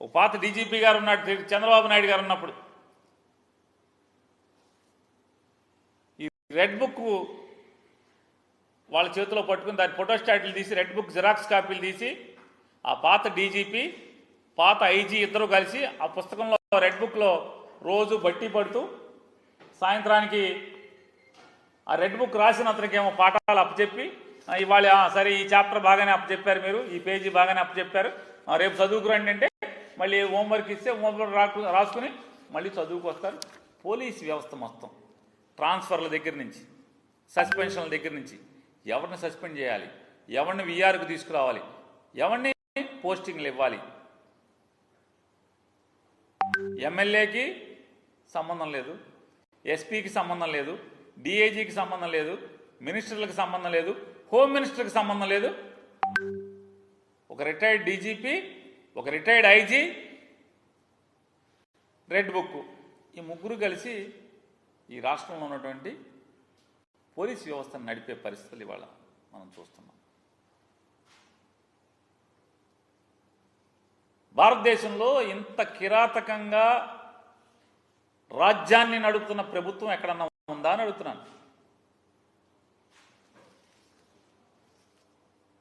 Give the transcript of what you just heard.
ఒక పాత డీజీపీ గారు ఉన్నాడు, చంద్రబాబు నాయుడు గారు ఉన్నప్పుడు. ఈ రెడ్ బుక్ వాళ్ళ చేతిలో పట్టుకుని దాని ఫోటోస్టాట్లు తీసి, రెడ్ బుక్ జిరాక్స్ కాపీలు తీసి, ఆ పాత డీజీపీ పాత ఐజీ ఇద్దరు కలిసి ఆ పుస్తకంలో రెడ్ బుక్లో రోజు బట్టి పడుతూ సాయంత్రానికి ఆ రెడ్ బుక్ రాసిన అతనికేమో పాఠాలు అప్పచెప్పి, ఇవాళ సరే ఈ చాప్టర్ బాగానే అప్పచెప్పారు, మీరు ఈ పేజీ బాగానే అప్పచెప్పారు, రేపు చదువుకురండి అంటే మళ్ళీ హోంవర్క్ ఇస్తే హోంవర్క్ రాసుకుని మళ్ళీ చదువుకు వస్తారు. పోలీస్ వ్యవస్థ మొత్తం ట్రాన్స్ఫర్ల దగ్గర నుంచి, సస్పెన్షన్ల దగ్గర నుంచి, ఎవరిని సస్పెండ్ చేయాలి, ఎవరిని విఆర్కు తీసుకురావాలి, ఎవరిని పోస్టింగ్లు ఇవ్వాలి, ఎమ్మెల్యేకి సంబంధం లేదు, ఎస్పీకి సంబంధం లేదు, డిఐజీకి సంబంధం లేదు, మినిస్టర్లకు సంబంధం లేదు, హోమ్ మినిస్టర్కి సంబంధం లేదు. ఒక రిటైర్డ్ డీజీపీ, ఒక రిటైర్డ్ ఐజీ, రెడ్ బుక్, ఈ ముగ్గురు కలిసి ఈ రాష్ట్రంలో ఉన్నటువంటి పోలీస్ వ్యవస్థను నడిపే పరిస్థితులు ఇవాళ మనం చూస్తున్నాం. భారతదేశంలో ఇంత కిరాతకంగా రాజ్యాన్ని నడుపుతున్న ప్రభుత్వం ఎక్కడన్నా ఉందా అని అడుగుతున్నాను.